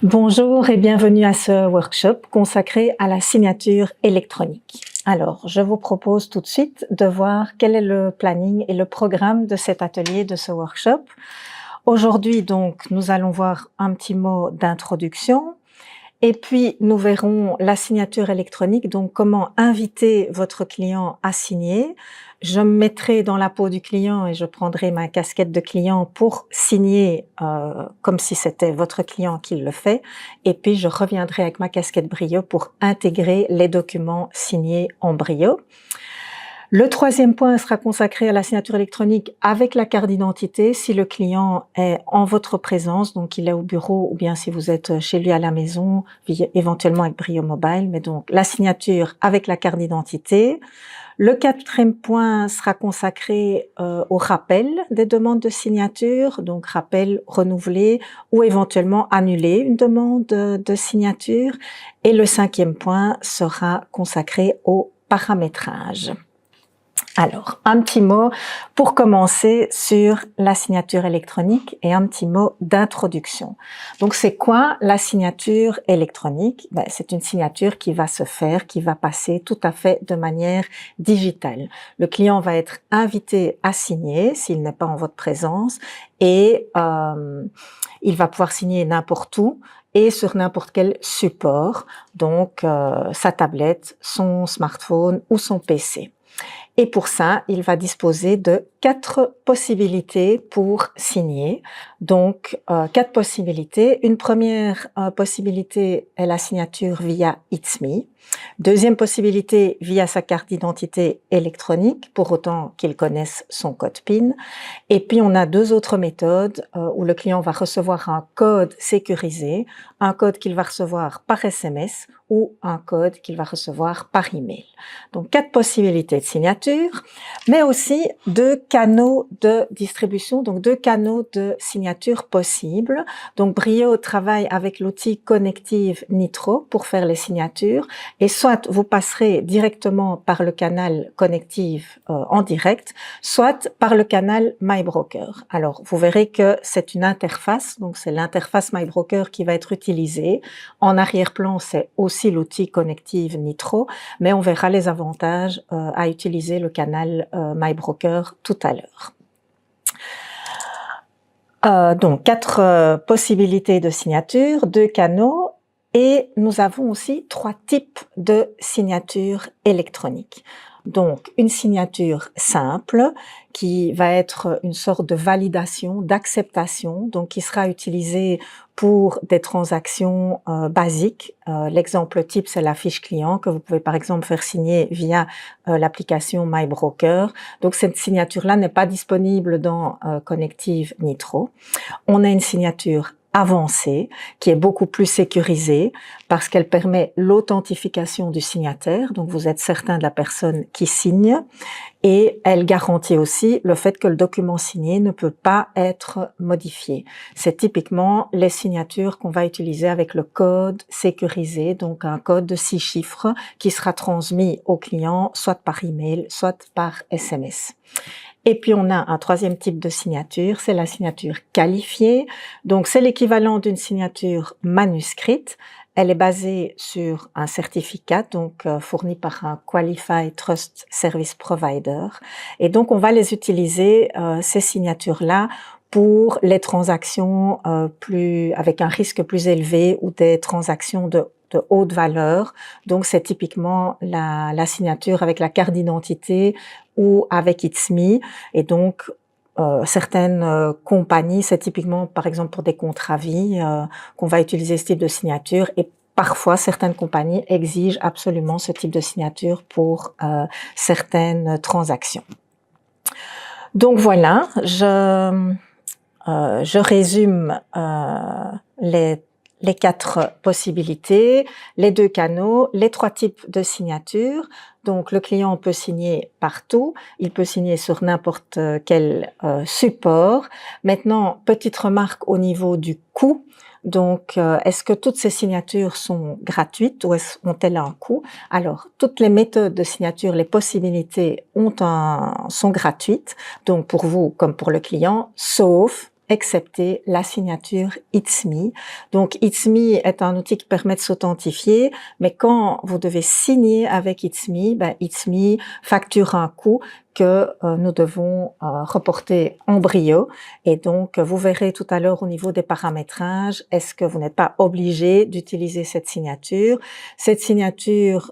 Bonjour et bienvenue à ce workshop consacré à la signature électronique. Alors, je vous propose tout de suite de voir quel est le planning et le programme de cet atelier, de ce workshop. Aujourd'hui, donc, nous allons voir un petit mot d'introduction. Et puis, nous verrons la signature électronique, donc comment inviter votre client à signer. Je me mettrai dans la peau du client et je prendrai ma casquette de client pour signer comme si c'était votre client qui le fait. Et puis, je reviendrai avec ma casquette Brio pour intégrer les documents signés en Brio. Le troisième point sera consacré à la signature électronique avec la carte d'identité si le client est en votre présence, donc il est au bureau ou bien si vous êtes chez lui à la maison, éventuellement avec Brio Mobile, mais donc la signature avec la carte d'identité. Le quatrième point sera consacré au rappel des demandes de signature, donc rappel renouvelé ou éventuellement annuler une demande de signature. Et le cinquième point sera consacré au paramétrage. Alors, un petit mot pour commencer sur la signature électronique et un petit mot d'introduction. Donc, c'est quoi la signature électronique? C'est une signature qui va se faire, qui va passer tout à fait de manière digitale. Le client va être invité à signer s'il n'est pas en votre présence et il va pouvoir signer n'importe où et sur n'importe quel support, donc sa tablette, son smartphone ou son PC. Et pour ça, il va disposer de 4 possibilités pour signer. Donc, 4 possibilités. Une première possibilité est la signature via It's Me. Deuxième possibilité, via sa carte d'identité électronique, pour autant qu'il connaisse son code PIN. Et puis, on a 2 autres méthodes où le client va recevoir un code sécurisé, un code qu'il va recevoir par SMS ou un code qu'il va recevoir par email. Donc, 4 possibilités de signature, mais aussi 2 canaux de distribution, donc 2 canaux de signature possibles. Donc, Brio travaille avec l'outil Connective Nitro pour faire les signatures et soit vous passerez directement par le canal Connective en direct, soit par le canal MyBroker. Alors, vous verrez que c'est une interface, donc c'est l'interface MyBroker qui va être utilisée. En arrière-plan, c'est aussi l'outil Connective Nitro, mais on verra les avantages à utiliser le canal MyBroker tout à l'heure. Donc, 4 possibilités de signature, 2 canaux, et nous avons aussi 3 types de signature électronique. Donc, une signature simple qui va être une sorte de validation, d'acceptation, donc qui sera utilisée pour des transactions basiques. L'exemple type, c'est la fiche client que vous pouvez par exemple faire signer via l'application MyBroker. Donc, cette signature-là n'est pas disponible dans Connective Nitro. On a une signature avancée, qui est beaucoup plus sécurisée parce qu'elle permet l'authentification du signataire, donc vous êtes certain de la personne qui signe, et elle garantit aussi le fait que le document signé ne peut pas être modifié. C'est typiquement les signatures qu'on va utiliser avec le code sécurisé, donc un code de 6 chiffres qui sera transmis au client soit par email, soit par SMS. Et puis, on a un troisième type de signature, c'est la signature qualifiée. Donc, c'est l'équivalent d'une signature manuscrite. Elle est basée sur un certificat, donc fourni par un Qualified Trust Service Provider. Et donc, on va les utiliser, ces signatures-là, pour les transactions avec un risque plus élevé ou des transactions de haute valeur. Donc, c'est typiquement la signature avec la carte d'identité ou avec It's Me. Et donc, certaines compagnies, c'est typiquement, par exemple, pour des contrats vie, qu'on va utiliser ce type de signature. Et parfois, certaines compagnies exigent absolument ce type de signature pour certaines transactions. Donc voilà, je résume les 4 possibilités, les 2 canaux, les 3 types de signatures. Donc, le client peut signer partout, il peut signer sur n'importe quel support. Maintenant, petite remarque au niveau du coût. Donc, est-ce que toutes ces signatures sont gratuites ou ont-elles un coût? Alors, toutes les méthodes de signature, les possibilités sont gratuites, donc pour vous comme pour le client, sauf excepté la signature It's Me. Donc It's Me est un outil qui permet de s'authentifier, mais quand vous devez signer avec It's Me, It's Me facture un coût que nous devons reporter en Brio. Et donc, vous verrez tout à l'heure au niveau des paramétrages, est-ce que vous n'êtes pas obligé d'utiliser cette signature. Cette signature,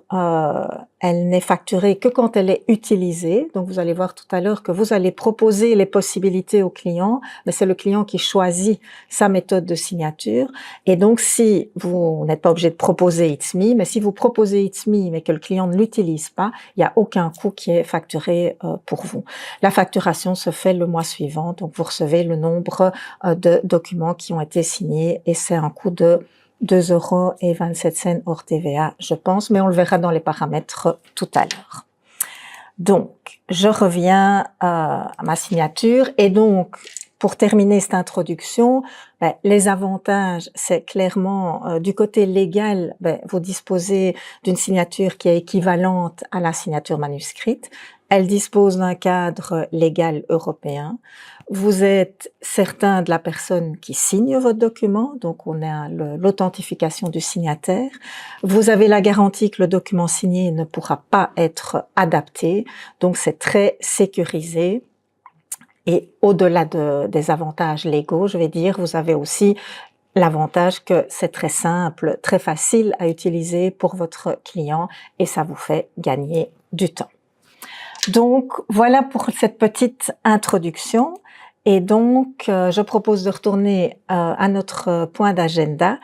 elle n'est facturée que quand elle est utilisée. Donc, vous allez voir tout à l'heure que vous allez proposer les possibilités au client, mais c'est le client qui choisit sa méthode de signature. Et donc, si vous n'êtes pas obligé de proposer It's Me, mais si vous proposez It's Me, mais que le client ne l'utilise pas, il n'y a aucun coût qui est facturé pour vous. La facturation se fait le mois suivant, donc vous recevez le nombre de documents qui ont été signés et c'est un coût de 2,27 € hors TVA, je pense, mais on le verra dans les paramètres tout à l'heure. Donc, je reviens à ma signature et donc, pour terminer cette introduction, les avantages, c'est clairement du côté légal, vous disposez d'une signature qui est équivalente à la signature manuscrite. Elle dispose d'un cadre légal européen. Vous êtes certain de la personne qui signe votre document, donc on a l'authentification du signataire. Vous avez la garantie que le document signé ne pourra pas être adapté, donc c'est très sécurisé. Et au-delà des avantages légaux, je vais dire, vous avez aussi l'avantage que c'est très simple, très facile à utiliser pour votre client et ça vous fait gagner du temps. Donc, voilà pour cette petite introduction. Et donc, je propose de retourner à notre point d'agenda.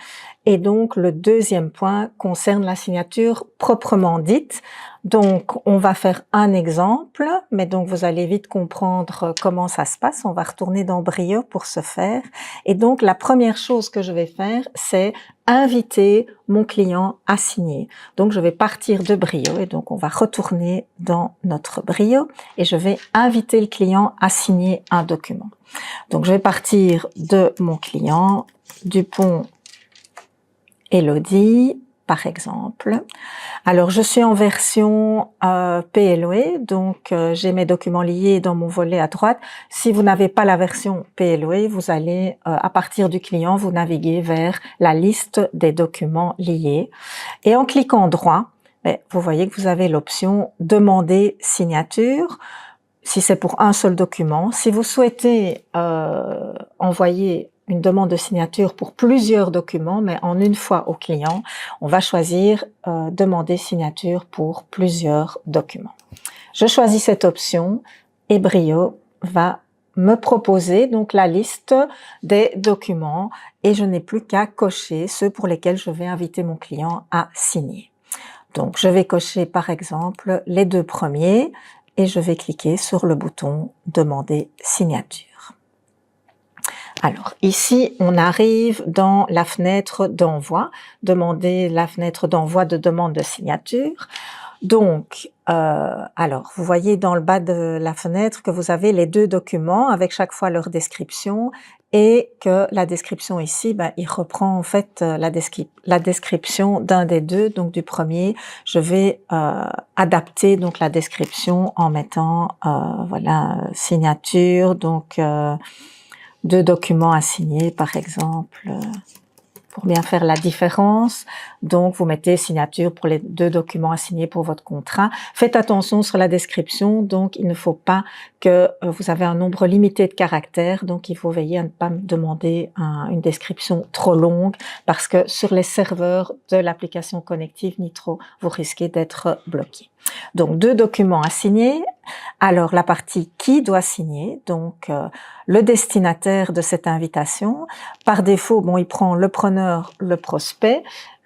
Et donc, le deuxième point concerne la signature proprement dite. Donc, on va faire un exemple, mais donc vous allez vite comprendre comment ça se passe. On va retourner dans Brio pour ce faire. Et donc, la première chose que je vais faire, c'est inviter mon client à signer. Donc, je vais partir de Brio et donc on va retourner dans notre Brio et je vais inviter le client à signer un document. Donc, je vais partir de mon client, Dupont Elodie, par exemple. Alors, je suis en version PLOE, donc j'ai mes documents liés dans mon volet à droite. Si vous n'avez pas la version PLOE, vous allez, à partir du client, vous naviguer vers la liste des documents liés. Et en cliquant droit, vous voyez que vous avez l'option « Demander signature ». Si c'est pour un seul document, si vous souhaitez envoyer une demande de signature pour plusieurs documents, mais en une fois au client, on va choisir demander signature pour plusieurs documents. Je choisis cette option et Brio va me proposer donc la liste des documents et je n'ai plus qu'à cocher ceux pour lesquels je vais inviter mon client à signer. Donc, je vais cocher par exemple les deux premiers et je vais cliquer sur le bouton demander signature. Alors, ici, on arrive dans la fenêtre d'envoi, demander la fenêtre d'envoi de demande de signature. Donc, alors, vous voyez dans le bas de la fenêtre que vous avez les deux documents avec chaque fois leur description et que la description ici, il reprend en fait la description d'un des deux, donc du premier. Je vais adapter donc la description en mettant, voilà, signature, donc deux documents à signer, par exemple, pour bien faire la différence. Donc, vous mettez signature pour les deux documents à signer pour votre contrat. Faites attention sur la description. Donc, il ne faut pas que vous avez un nombre limité de caractères. Donc, il faut veiller à ne pas demander une description trop longue parce que sur les serveurs de l'application connective Nitro, vous risquez d'être bloqué. Donc, deux documents à signer. Alors, la partie qui doit signer, donc le destinataire de cette invitation. Par défaut, bon, il prend le preneur, le prospect.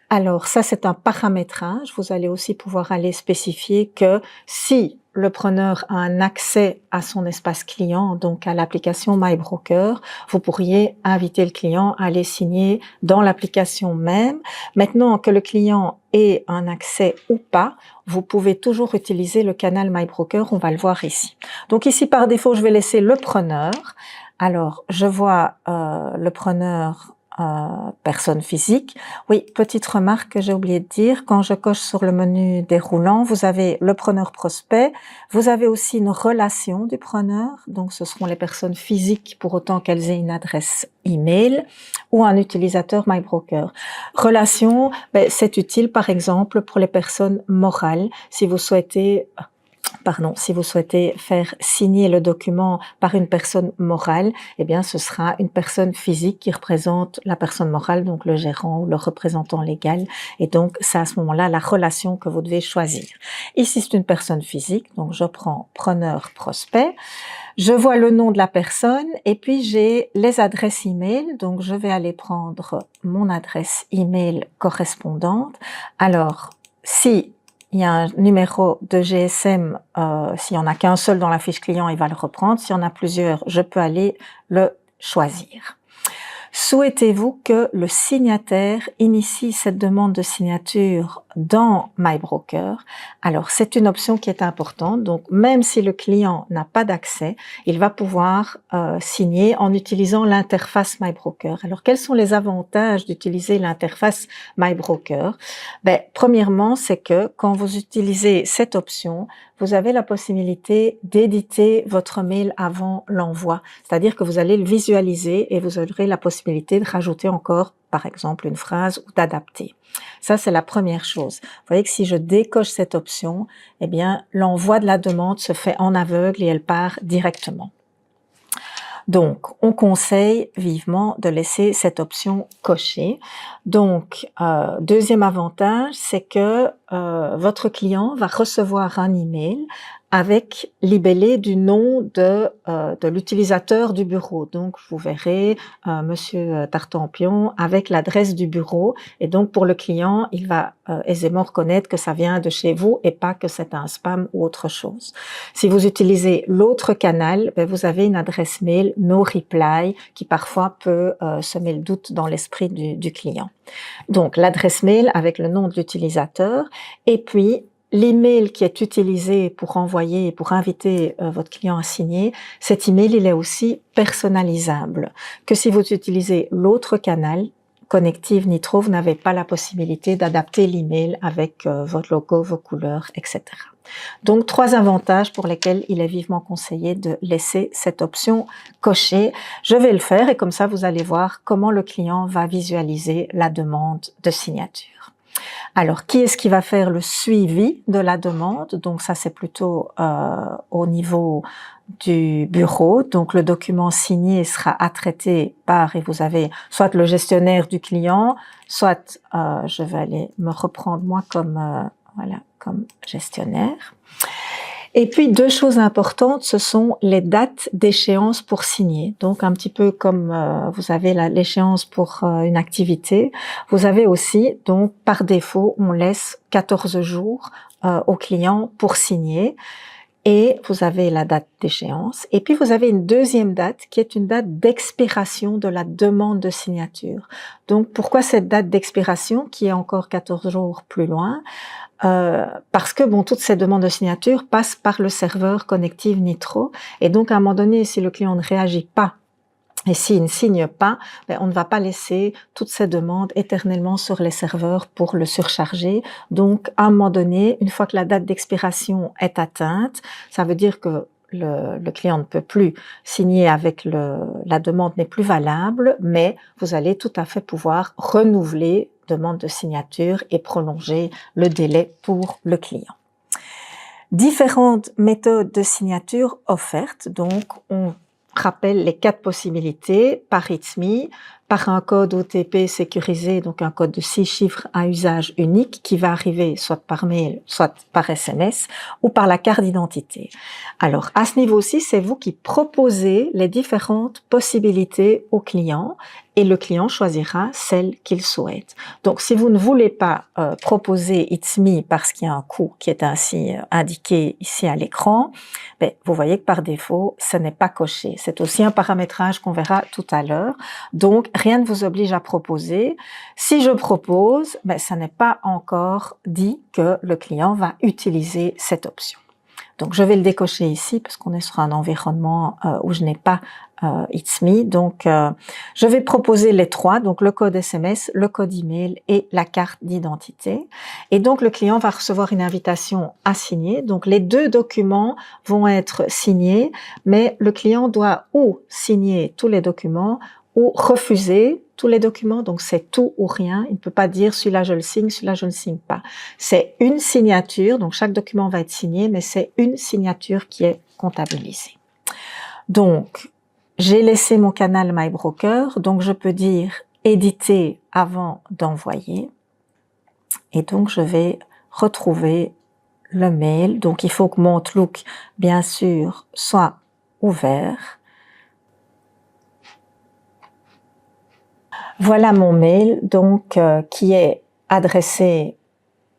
Alors, ça, c'est un paramétrage. Vous allez aussi pouvoir aller spécifier que si le preneur a un accès à son espace client, donc à l'application MyBroker, vous pourriez inviter le client à aller signer dans l'application même. Maintenant que le client ait un accès ou pas, vous pouvez toujours utiliser le canal MyBroker, on va le voir ici. Donc ici, par défaut, je vais laisser le preneur. Alors, je vois le preneur personne physique. Oui, petite remarque que j'ai oublié de dire, quand je coche sur le menu déroulant, vous avez le preneur prospect, vous avez aussi une relation du preneur, donc ce seront les personnes physiques pour autant qu'elles aient une adresse email ou un utilisateur MyBroker. Relation, c'est utile par exemple pour les personnes morales, si vous souhaitez faire signer le document par une personne morale, eh bien, ce sera une personne physique qui représente la personne morale, donc le gérant ou le représentant légal. Et donc, c'est à ce moment-là la relation que vous devez choisir. Ici, c'est une personne physique, donc je prends preneur prospect. Je vois le nom de la personne et puis j'ai les adresses email. Donc, je vais aller prendre mon adresse email correspondante. Alors, si il y a un numéro de GSM, s'il n'y en a qu'un seul dans la fiche client, il va le reprendre. S'il y en a plusieurs, je peux aller le choisir. Souhaitez-vous que le signataire initie cette demande de signature dans MyBroker? Alors, c'est une option qui est importante. Donc, même si le client n'a pas d'accès, il va pouvoir signer en utilisant l'interface MyBroker. Alors, quels sont les avantages d'utiliser l'interface MyBroker? Premièrement, c'est que quand vous utilisez cette option, vous avez la possibilité d'éditer votre mail avant l'envoi. C'est-à-dire que vous allez le visualiser et vous aurez la possibilité de rajouter encore, par exemple, une phrase ou d'adapter. Ça, c'est la première chose. Vous voyez que si je décoche cette option, eh bien, l'envoi de la demande se fait en aveugle et elle part directement. Donc, on conseille vivement de laisser cette option cochée. Donc, deuxième avantage, c'est que votre client va recevoir un email avec libellé du nom de l'utilisateur du bureau. Donc, vous verrez Monsieur Tartampion avec l'adresse du bureau. Et donc, pour le client, il va aisément reconnaître que ça vient de chez vous et pas que c'est un spam ou autre chose. Si vous utilisez l'autre canal, vous avez une adresse mail no reply qui parfois peut semer le doute dans l'esprit du client. Donc, l'adresse mail avec le nom de l'utilisateur et puis l'email qui est utilisé pour envoyer, pour inviter votre client à signer, cet email, il est aussi personnalisable. Que si vous utilisez l'autre canal, Connective Nitro, vous n'avez pas la possibilité d'adapter l'email avec votre logo, vos couleurs, etc. Donc, 3 avantages pour lesquels il est vivement conseillé de laisser cette option cochée. Je vais le faire et comme ça, vous allez voir comment le client va visualiser la demande de signature. Alors, qui est-ce qui va faire le suivi de la demande? Donc, ça, c'est plutôt au niveau du bureau. Donc, le document signé sera à traiter par, et vous avez soit le gestionnaire du client, soit je vais aller me reprendre moi comme gestionnaire. Et puis, 2 choses importantes, ce sont les dates d'échéance pour signer. Donc, un petit peu comme vous avez l'échéance pour une activité, vous avez aussi, donc, par défaut, on laisse 14 jours au client pour signer. Et vous avez la date d'échéance. Et puis, vous avez une deuxième date qui est une date d'expiration de la demande de signature. Donc, pourquoi cette date d'expiration qui est encore 14 jours plus loin? Parce que toutes ces demandes de signature passent par le serveur Connective Nitro. Et donc, à un moment donné, si le client ne réagit pas et s'il ne signe pas, on ne va pas laisser toutes ces demandes éternellement sur les serveurs pour le surcharger. Donc, à un moment donné, une fois que la date d'expiration est atteinte, ça veut dire que le client ne peut plus signer avec la demande n'est plus valable, mais vous allez tout à fait pouvoir renouveler demande de signature et prolonger le délai pour le client. Différentes méthodes de signature offertes, donc on rappelle les 4 possibilités par It's Me, par un code OTP sécurisé, donc un code de 6 chiffres à usage unique qui va arriver soit par mail, soit par SMS ou par la carte d'identité. Alors, à ce niveau-ci, c'est vous qui proposez les différentes possibilités au client et le client choisira celle qu'il souhaite. Donc, si vous ne voulez pas proposer It's Me parce qu'il y a un coût qui est ainsi indiqué ici à l'écran, vous voyez que par défaut, ce n'est pas coché. C'est aussi un paramétrage qu'on verra tout à l'heure. Donc, rien ne vous oblige à proposer. Si je propose, ça n'est pas encore dit que le client va utiliser cette option. Donc, je vais le décocher ici parce qu'on est sur un environnement où je n'ai pas It's Me. Donc, je vais proposer les trois, donc le code SMS, le code email et la carte d'identité. Et donc, le client va recevoir une invitation à signer. Donc, les deux documents vont être signés, mais le client doit ou signer tous les documents ou refuser tous les documents. Donc, c'est tout ou rien. Il ne peut pas dire celui-là je le signe, celui-là je ne le signe pas. C'est une signature. Donc, chaque document va être signé, mais c'est une signature qui est comptabilisée. Donc, j'ai laissé mon canal MyBroker, donc je peux dire éditer avant d'envoyer. Et donc, je vais retrouver le mail. Donc, il faut que mon Outlook, bien sûr, soit ouvert. Voilà mon mail, donc, qui est adressé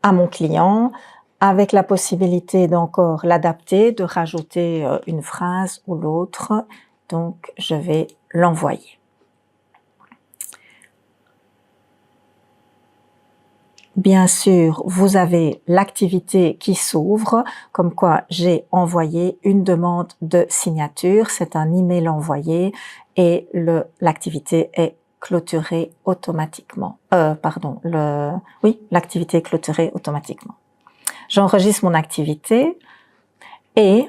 à mon client, avec la possibilité d'encore l'adapter, de rajouter une phrase ou l'autre. Donc, je vais l'envoyer. Bien sûr, vous avez l'activité qui s'ouvre, comme quoi j'ai envoyé une demande de signature. C'est un email envoyé et l'activité est clôturée automatiquement. L'activité est clôturée automatiquement. J'enregistre mon activité et,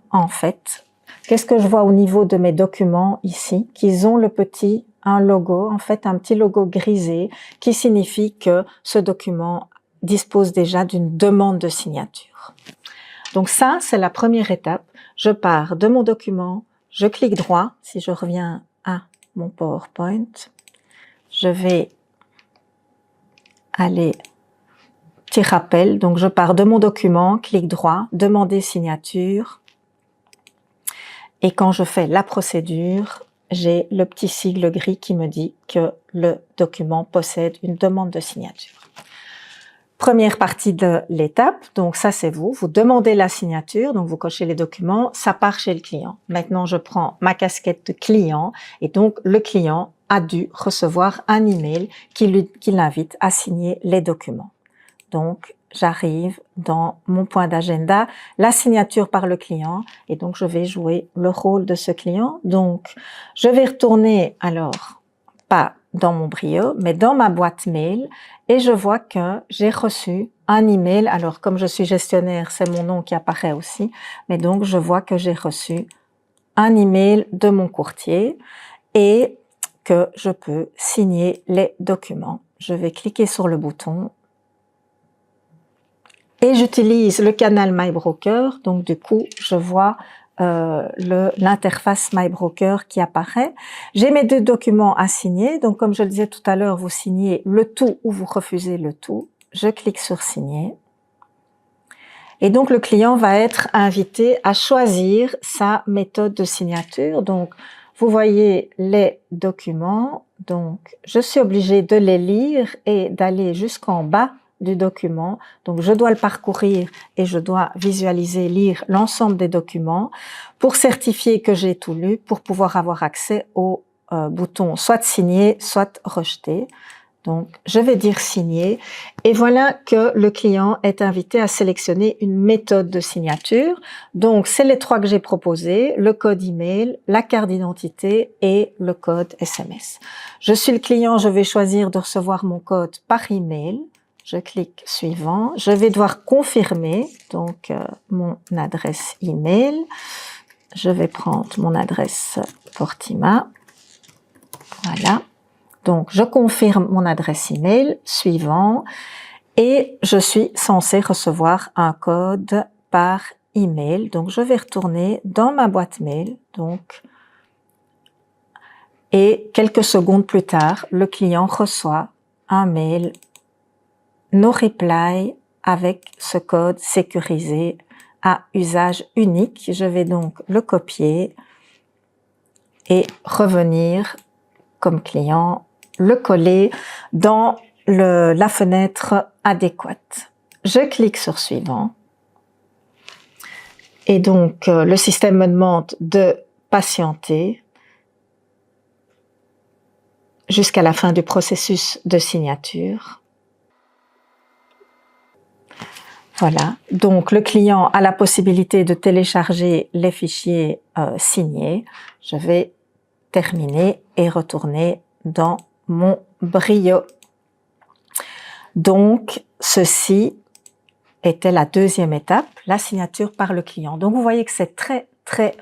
en fait, qu'est-ce que je vois au niveau de mes documents ici? Qu'ils ont un logo, en fait, un petit logo grisé qui signifie que ce document dispose déjà d'une demande de signature. Donc ça, c'est la première étape. Je pars de mon document, je clique droit. Si je reviens à mon PowerPoint, je vais aller petit rappel. Donc, je pars de mon document, clic droit, demander signature. Et quand je fais la procédure, j'ai le petit sigle gris qui me dit que le document possède une demande de signature. Première partie de l'étape, donc ça c'est vous demandez la signature, donc vous cochez les documents, ça part chez le client. Maintenant, je prends ma casquette de client et donc le client a dû recevoir un email qui l'invite à signer les documents. Donc, j'arrive dans mon point d'agenda, la signature par le client, et donc je vais jouer le rôle de ce client. Donc, je vais retourner alors, pas dans mon Brio, mais dans ma boîte mail, et je vois que j'ai reçu un email. Alors, comme je suis gestionnaire, c'est mon nom qui apparaît aussi, mais donc je vois que j'ai reçu un email de mon courtier et que je peux signer les documents. Je vais cliquer sur le bouton et j'utilise le canal MyBroker, donc du coup, je vois l'interface MyBroker qui apparaît. J'ai mes deux documents à signer, donc comme je le disais tout à l'heure, vous signez le tout ou vous refusez le tout. Je clique sur signer. Et donc, le client va être invité à choisir sa méthode de signature. Donc, vous voyez les documents. Donc, je suis obligée de les lire et d'aller jusqu'en bas du document. Donc, je dois le parcourir et je dois visualiser, lire l'ensemble des documents pour certifier que j'ai tout lu, pour pouvoir avoir accès au bouton soit signer, soit rejeter. Donc, je vais dire signer et voilà que le client est invité à sélectionner une méthode de signature. Donc, c'est les trois que j'ai proposés, le code email, la carte d'identité et le code SMS. Je suis le client, je vais choisir de recevoir mon code par email. Je clique suivant. Je vais devoir confirmer donc mon adresse email. Je vais prendre mon adresse Portima. Voilà. Donc, je confirme mon adresse email, suivant, et je suis censée recevoir un code par email. Donc, je vais retourner dans ma boîte mail, donc, et quelques secondes plus tard, le client reçoit un mail no reply avec ce code sécurisé à usage unique. Je vais donc le copier et revenir comme client, le coller dans la fenêtre adéquate. Je clique sur suivant. Et donc, le système me demande de patienter jusqu'à la fin du processus de signature. Voilà. Donc, le client a la possibilité de télécharger les fichiers signés. Je vais terminer et retourner dans mon Brio. Donc, ceci était la deuxième étape, la signature par le client. Donc, vous voyez que c'est très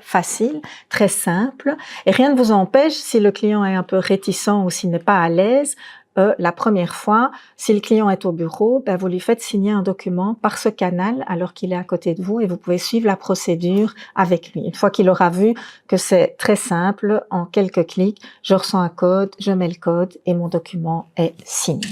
facile, très simple, et rien ne vous empêche, si le client est un peu réticent ou s'il n'est pas à l'aise, la première fois, si le client est au bureau, vous lui faites signer un document par ce canal alors qu'il est à côté de vous et vous pouvez suivre la procédure avec lui. Une fois qu'il aura vu que c'est très simple, en quelques clics, je reçois un code, je mets le code et mon document est signé.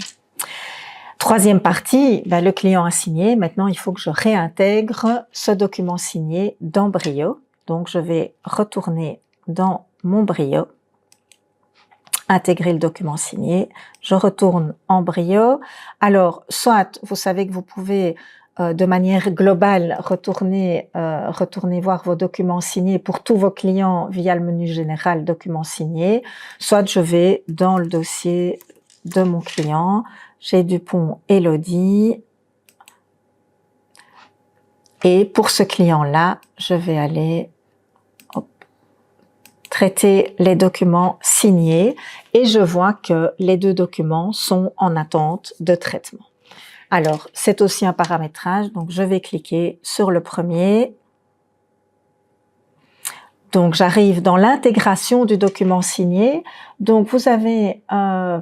Troisième partie, le client a signé. Maintenant, il faut que je réintègre ce document signé dans Brio. Donc, je vais retourner dans mon Brio, intégrer le document signé. Je retourne en Brio. Alors, soit vous savez que vous pouvez de manière globale retourner voir vos documents signés pour tous vos clients via le menu général documents signés. Soit je vais dans le dossier de mon client, j'ai Dupont Elodie. Et pour ce client-là, je vais aller traiter les documents signés et je vois que les deux documents sont en attente de traitement. Alors, c'est aussi un paramétrage, donc je vais cliquer sur le premier. Donc, j'arrive dans l'intégration du document signé. Donc, vous avez,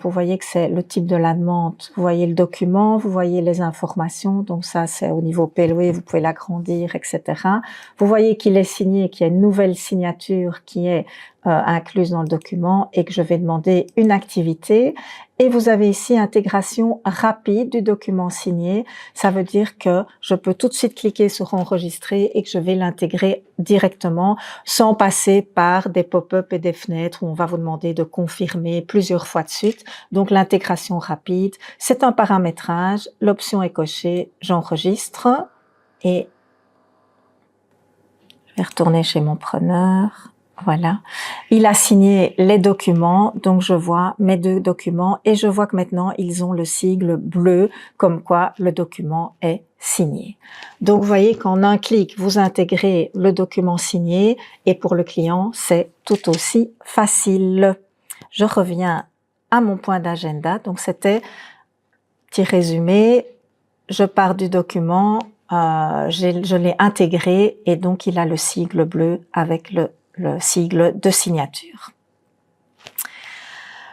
vous voyez que c'est le type de la demande. Vous voyez le document, vous voyez les informations. Donc, ça, c'est au niveau PLOE, vous pouvez l'agrandir, etc. Vous voyez qu'il est signé, qu'il y a une nouvelle signature qui est incluse dans le document et que je vais demander une activité. Et vous avez ici intégration rapide du document signé. Ça veut dire que je peux tout de suite cliquer sur enregistrer et que je vais l'intégrer directement sans passer par des pop-up et des fenêtres où on va vous demander de confirmer plusieurs fois de suite. Donc l'intégration rapide, c'est un paramétrage. L'option est cochée, j'enregistre et je vais retourner chez mon preneur. Voilà, il a signé les documents, donc je vois mes deux documents et je vois que maintenant ils ont le sigle bleu, comme quoi le document est signé. Donc vous voyez qu'en un clic, vous intégrez le document signé et pour le client, c'est tout aussi facile. Je reviens à mon point d'agenda, donc c'était petit résumé, je pars du document, je l'ai intégré et donc il a le sigle bleu avec le sigle de signature.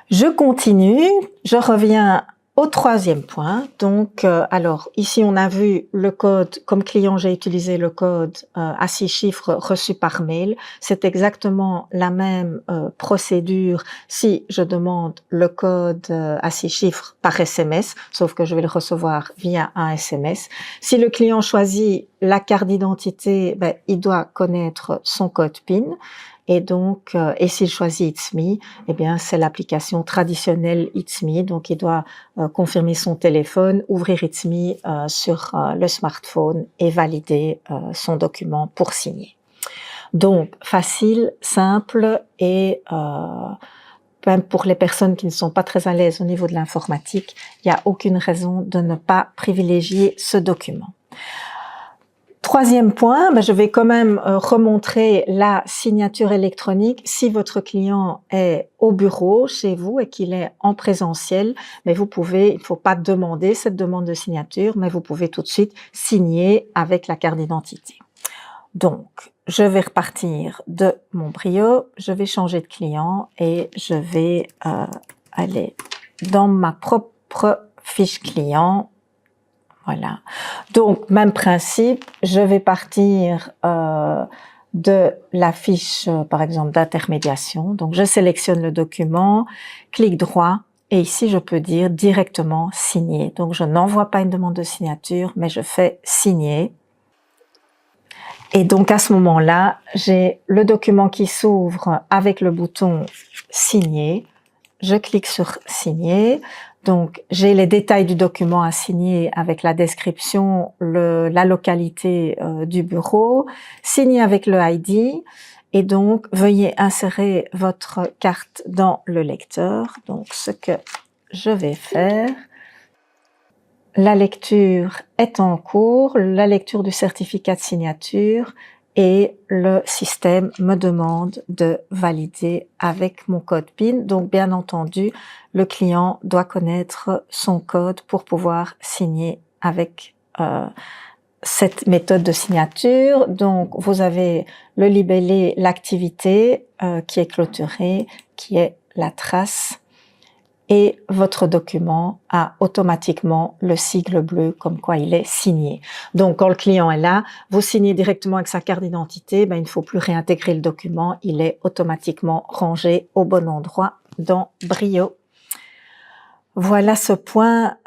Je continue, je reviens au troisième point. Donc, alors ici on a vu le code, comme client j'ai utilisé le code à 6 chiffres reçu par mail. C'est exactement la même procédure si je demande le code à 6 chiffres par SMS, sauf que je vais le recevoir via un SMS. Si le client choisit la carte d'identité, il doit connaître son code PIN. Et donc, et s'il choisit It's Me, eh bien, c'est l'application traditionnelle It's Me. Donc, il doit confirmer son téléphone, ouvrir It's Me sur le smartphone et valider son document pour signer. Donc, facile, simple et même pour les personnes qui ne sont pas très à l'aise au niveau de l'informatique, il n'y a aucune raison de ne pas privilégier ce document. Troisième point, je vais quand même remontrer la signature électronique si votre client est au bureau chez vous et qu'il est en présentiel. Mais vous pouvez, il ne faut pas demander cette demande de signature, mais vous pouvez tout de suite signer avec la carte d'identité. Donc, je vais repartir de mon Brio, je vais changer de client et je vais aller dans ma propre fiche client. Voilà. Donc, même principe, je vais partir de la fiche, par exemple, d'intermédiation. Donc, je sélectionne le document, clic droit, et ici, je peux dire directement signer. Donc, je n'envoie pas une demande de signature, mais je fais signer. Et donc, à ce moment-là, j'ai le document qui s'ouvre avec le bouton signer. Je clique sur signer. Donc, j'ai les détails du document à signer avec la description, la localité du bureau, signer avec le ID et donc veuillez insérer votre carte dans le lecteur. Donc, ce que je vais faire, la lecture est en cours, la lecture du certificat de signature et le système me demande de valider avec mon code PIN. Donc, bien entendu, le client doit connaître son code pour pouvoir signer avec cette méthode de signature. Donc, vous avez le libellé, l'activité qui est clôturée, qui est la trace, et votre document a automatiquement le sigle bleu comme quoi il est signé. Donc, quand le client est là, vous signez directement avec sa carte d'identité, il ne faut plus réintégrer le document, il est automatiquement rangé au bon endroit dans Brio. Voilà ce point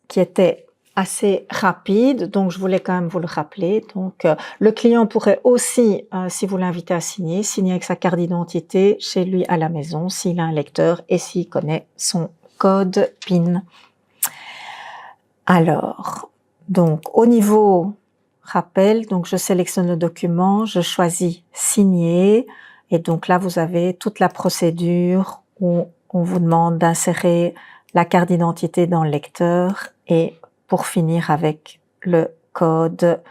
qui était assez rapide, donc je voulais quand même vous le rappeler. Donc, le client pourrait aussi, si vous l'invitez à signer avec sa carte d'identité chez lui à la maison, s'il a un lecteur et s'il connaît son code PIN. Alors, donc au niveau rappel, donc je sélectionne le document, je choisis signer, et donc là vous avez toute la procédure où on vous demande d'insérer la carte d'identité dans le lecteur et pour finir avec le code,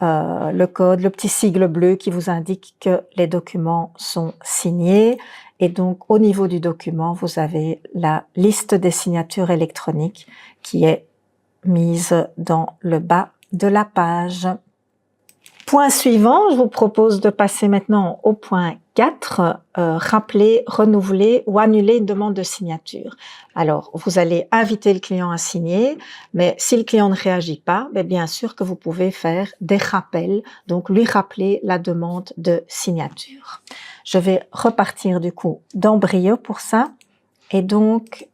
le petit sigle bleu qui vous indique que les documents sont signés. Et donc, au niveau du document, vous avez la liste des signatures électroniques qui est mise dans le bas de la page. Point suivant, je vous propose de passer maintenant au point 4, rappeler, renouveler ou annuler une demande de signature. Alors, vous allez inviter le client à signer, mais si le client ne réagit pas, bien sûr que vous pouvez faire des rappels, donc lui rappeler la demande de signature. Je vais repartir du coup dans Brio pour ça, et donc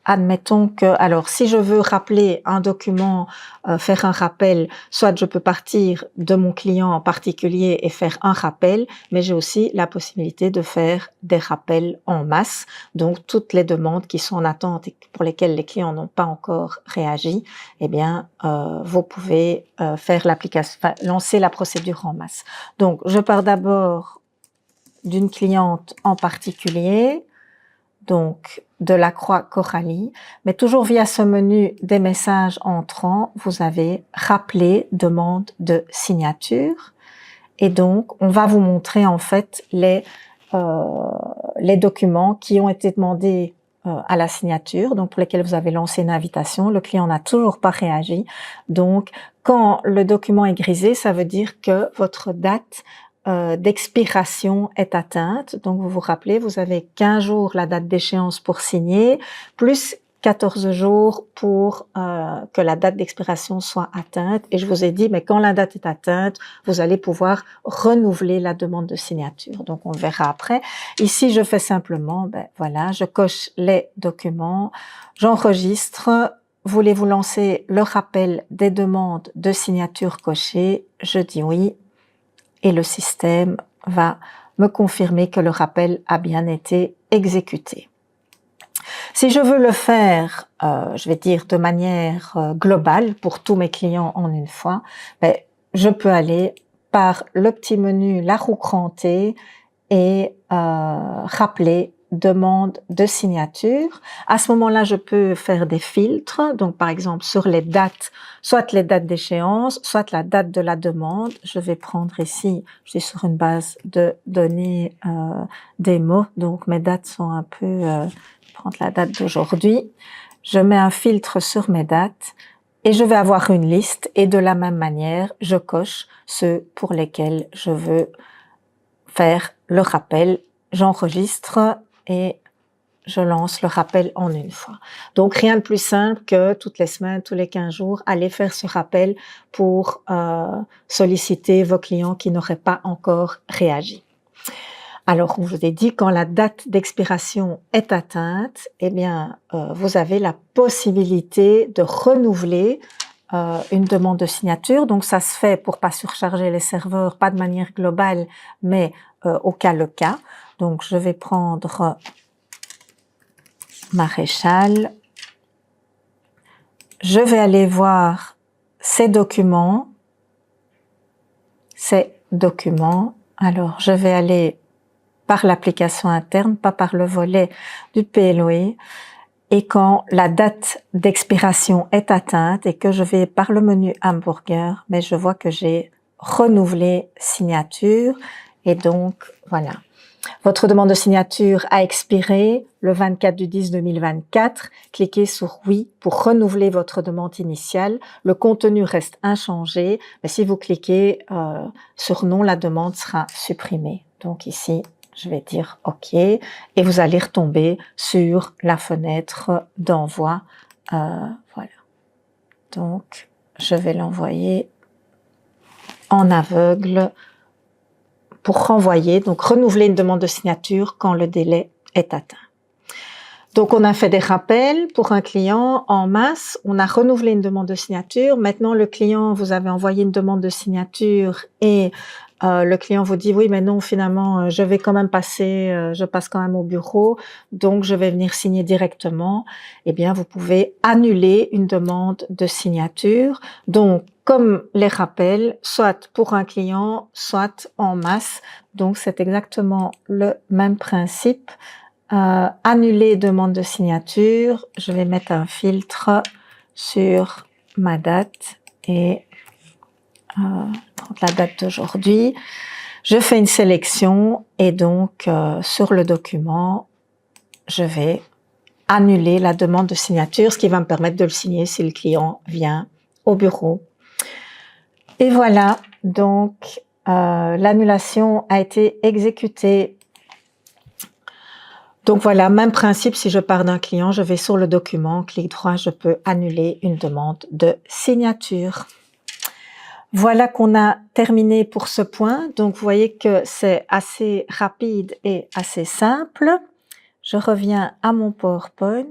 admettons que, alors si je veux rappeler un document, faire un rappel, soit je peux partir de mon client en particulier et faire un rappel, mais j'ai aussi la possibilité de faire des rappels en masse. Donc toutes les demandes qui sont en attente et pour lesquelles les clients n'ont pas encore réagi, vous pouvez faire l'application, lancer la procédure en masse. Donc je pars d'abord d'une cliente en particulier, donc de la croix Coralie, mais toujours via ce menu des messages entrants, vous avez rappelé demande de signature, et donc on va vous montrer en fait les documents qui ont été demandés à la signature, donc pour lesquels vous avez lancé une invitation. Le client n'a toujours pas réagi, donc quand le document est grisé, ça veut dire que votre date d'expiration est atteinte. Donc, vous vous rappelez, vous avez 15 jours la date d'échéance pour signer, plus 14 jours pour que la date d'expiration soit atteinte. Et je vous ai dit, mais quand la date est atteinte, vous allez pouvoir renouveler la demande de signature. Donc, on le verra après. Ici, je fais simplement, voilà, je coche les documents, j'enregistre. Voulez-vous lancer le rappel des demandes de signature cochées? Je dis oui. Et le système va me confirmer que le rappel a bien été exécuté. Si je veux le faire, je vais dire de manière globale pour tous mes clients en une fois, je peux aller par le petit menu, la roue crantée et rappeler demande de signature. À ce moment-là, je peux faire des filtres. Donc, par exemple, sur les dates, soit les dates d'échéance, soit la date de la demande. Je vais prendre ici, je suis sur une base de données des mots. Donc, mes dates sont un peu, je vais prendre la date d'aujourd'hui. Je mets un filtre sur mes dates et je vais avoir une liste. Et de la même manière, je coche ceux pour lesquels je veux faire le rappel. J'enregistre et je lance le rappel en une fois. Donc, rien de plus simple que toutes les semaines, tous les 15 jours, aller faire ce rappel pour solliciter vos clients qui n'auraient pas encore réagi. Alors, on vous a dit, quand la date d'expiration est atteinte, vous avez la possibilité de renouveler une demande de signature. Donc, ça se fait pour pas surcharger les serveurs, pas de manière globale, mais au cas le cas. Donc, je vais prendre Maréchal. Je vais aller voir ces documents. Alors, je vais aller par l'application interne, pas par le volet du PLOE. Et quand la date d'expiration est atteinte et que je vais par le menu hamburger, je vois que j'ai renouveler signature. Et donc, voilà. Votre demande de signature a expiré le 24/10/2024. Cliquez sur oui pour renouveler votre demande initiale. Le contenu reste inchangé, mais si vous cliquez sur non, la demande sera supprimée. Donc ici, je vais dire OK et vous allez retomber sur la fenêtre d'envoi. Voilà. Donc, je vais l'envoyer en aveugle pour renvoyer, donc renouveler une demande de signature quand le délai est atteint. Donc, on a fait des rappels pour un client en masse, on a renouvelé une demande de signature. Maintenant, le client, vous avez envoyé une demande de signature et le client vous dit oui, mais non, finalement, je vais quand même passer, je passe quand même au bureau, donc je vais venir signer directement. Eh bien, vous pouvez annuler une demande de signature. Donc, comme les rappels, soit pour un client, soit en masse. Donc, c'est exactement le même principe. Annuler demande de signature. Je vais mettre un filtre sur ma date et la date d'aujourd'hui. Je fais une sélection et donc sur le document, je vais annuler la demande de signature, ce qui va me permettre de le signer si le client vient au bureau. Et voilà, donc l'annulation a été exécutée. Donc voilà, même principe, si je pars d'un client, je vais sur le document, clic droit, je peux annuler une demande de signature. Voilà qu'on a terminé pour ce point. Donc, vous voyez que c'est assez rapide et assez simple. Je reviens à mon PowerPoint.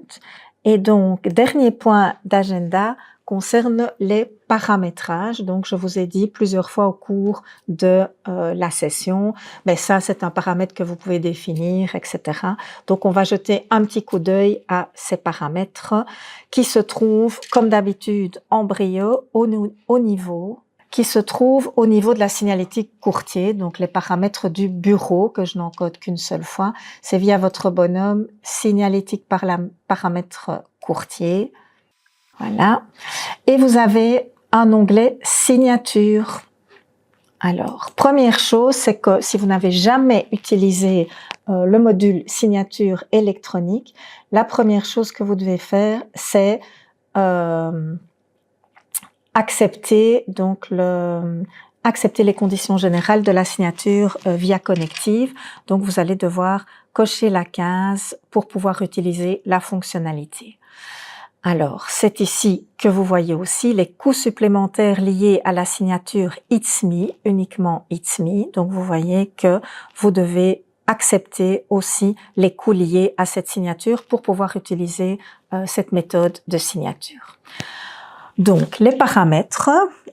Et donc, dernier point d'agenda concerne les paramétrages. Donc, je vous ai dit plusieurs fois au cours de la session, mais ça, c'est un paramètre que vous pouvez définir, etc. Donc, on va jeter un petit coup d'œil à ces paramètres qui se trouvent, comme d'habitude, en brio au niveau qui se trouve au niveau de la signalétique courtier, donc les paramètres du bureau que je n'encode qu'une seule fois. C'est via votre bonhomme signalétique par la paramètre courtier. Voilà. Et vous avez un onglet signature. Alors, première chose, c'est que si vous n'avez jamais utilisé le module signature électronique, la première chose que vous devez faire, c'est accepter les conditions générales de la signature via connective. Donc, vous allez devoir cocher la case pour pouvoir utiliser la fonctionnalité. Alors, c'est ici que vous voyez aussi les coûts supplémentaires liés à la signature It's Me, uniquement It's Me. Donc, vous voyez que vous devez accepter aussi les coûts liés à cette signature pour pouvoir utiliser cette méthode de signature. Donc, les paramètres,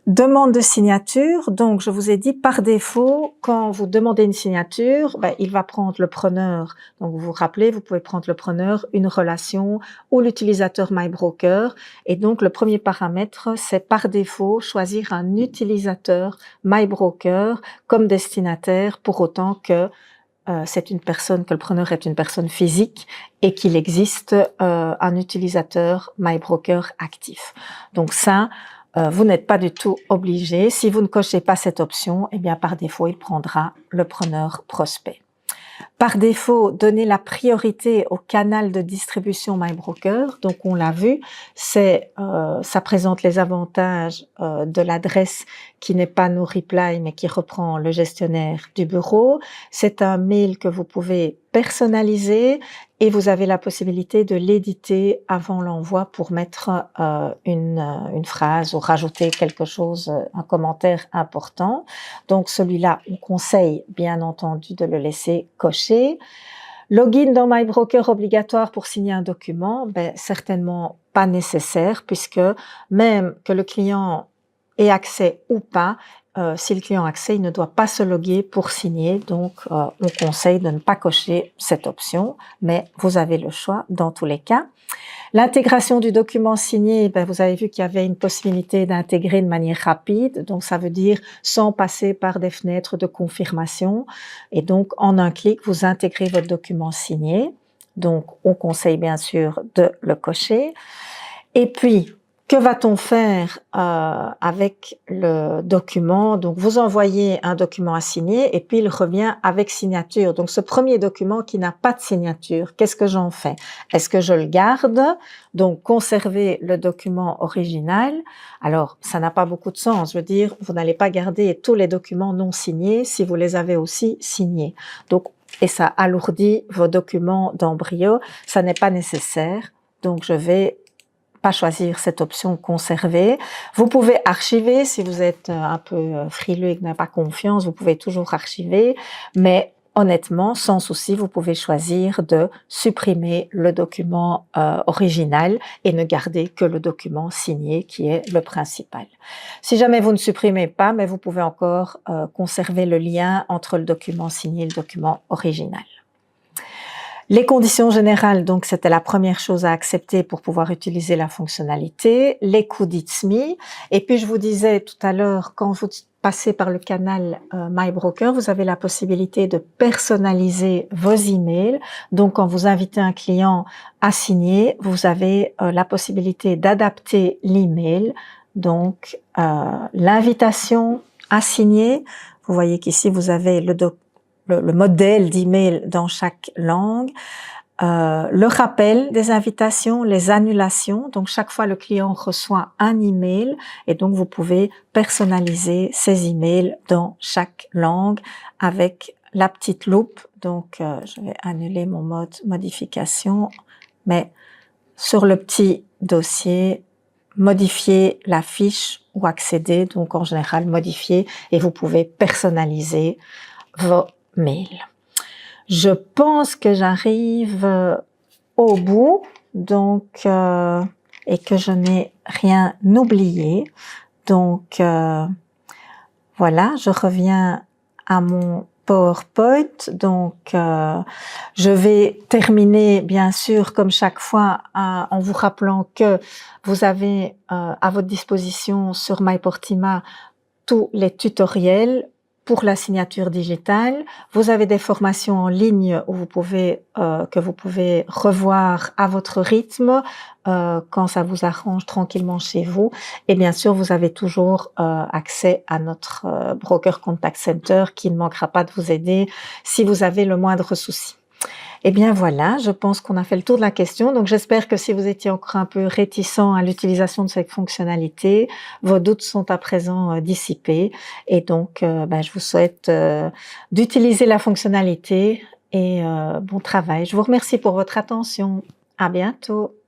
demande de signature. Donc, je vous ai dit, par défaut, quand vous demandez une signature, il va prendre le preneur. Donc, vous vous rappelez, vous pouvez prendre le preneur, une relation ou l'utilisateur MyBroker. Et donc, le premier paramètre, c'est par défaut choisir un utilisateur MyBroker comme destinataire pour autant que c'est une personne, que le preneur est une personne physique et qu'il existe un utilisateur MyBroker actif. Donc ça, vous n'êtes pas du tout obligé. Si vous ne cochez pas cette option, eh bien par défaut, il prendra le preneur prospect. Par défaut, donner la priorité au canal de distribution MyBroker. Donc, on l'a vu, ça présente les avantages de l'adresse qui n'est pas NoReply, mais qui reprend le gestionnaire du bureau. C'est un mail que vous pouvez personnaliser et vous avez la possibilité de l'éditer avant l'envoi pour mettre une phrase ou rajouter quelque chose, un commentaire important. Donc celui-là, on conseille bien entendu de le laisser coché. Login dans MyBroker obligatoire pour signer un document, certainement pas nécessaire puisque même que le client ait accès ou pas, si le client a accès, il ne doit pas se loguer pour signer. Donc, on conseille de ne pas cocher cette option, mais vous avez le choix dans tous les cas. L'intégration du document signé, vous avez vu qu'il y avait une possibilité d'intégrer de manière rapide. Donc, ça veut dire sans passer par des fenêtres de confirmation. Et donc, en un clic, vous intégrez votre document signé. Donc, on conseille bien sûr de le cocher. Et puis, Que va-t-on faire avec le document? Donc, vous envoyez un document à signer et puis il revient avec signature. Donc, ce premier document qui n'a pas de signature, qu'est-ce que j'en fais? Est-ce que je le garde? Donc, conserver le document original. Alors, ça n'a pas beaucoup de sens. Je veux dire, vous n'allez pas garder tous les documents non signés si vous les avez aussi signés. Donc, et ça alourdit vos documents d'embryo. Ça n'est pas nécessaire. Donc, je vais pas choisir cette option conserver. Vous pouvez archiver si vous êtes un peu frileux et que vous n'avez pas confiance, vous pouvez toujours archiver, mais honnêtement, sans souci, vous pouvez choisir de supprimer le document original et ne garder que le document signé qui est le principal. Si jamais vous ne supprimez pas, mais vous pouvez encore conserver le lien entre le document signé et le document original. Les conditions générales, donc c'était la première chose à accepter pour pouvoir utiliser la fonctionnalité, les coûts d'ITSMI, et puis je vous disais tout à l'heure, quand vous passez par le canal MyBroker, vous avez la possibilité de personnaliser vos emails. Donc quand vous invitez un client à signer, vous avez la possibilité d'adapter l'email, donc l'invitation à signer. Vous voyez qu'ici vous avez le modèle d'email dans chaque langue, le rappel des invitations, les annulations. Donc, chaque fois, le client reçoit un email et donc, vous pouvez personnaliser ces emails dans chaque langue avec la petite loupe. Donc, je vais annuler mon mode modification, mais sur le petit dossier, modifier la fiche ou accéder, donc en général, modifier et vous pouvez personnaliser vos mail. Je pense que j'arrive au bout, donc et que je n'ai rien oublié. Donc voilà, je reviens à mon PowerPoint. Donc je vais terminer bien sûr comme chaque fois en vous rappelant que vous avez à votre disposition sur MyPortima tous les tutoriels pour la signature digitale. Vous avez des formations en ligne où que vous pouvez revoir à votre rythme quand ça vous arrange tranquillement chez vous. Et bien sûr, vous avez toujours accès à notre Broker Contact Center qui ne manquera pas de vous aider si vous avez le moindre souci. Eh bien voilà, je pense qu'on a fait le tour de la question. Donc j'espère que si vous étiez encore un peu réticent à l'utilisation de cette fonctionnalité, vos doutes sont à présent dissipés. Et donc je vous souhaite d'utiliser la fonctionnalité et bon travail. Je vous remercie pour votre attention. À bientôt.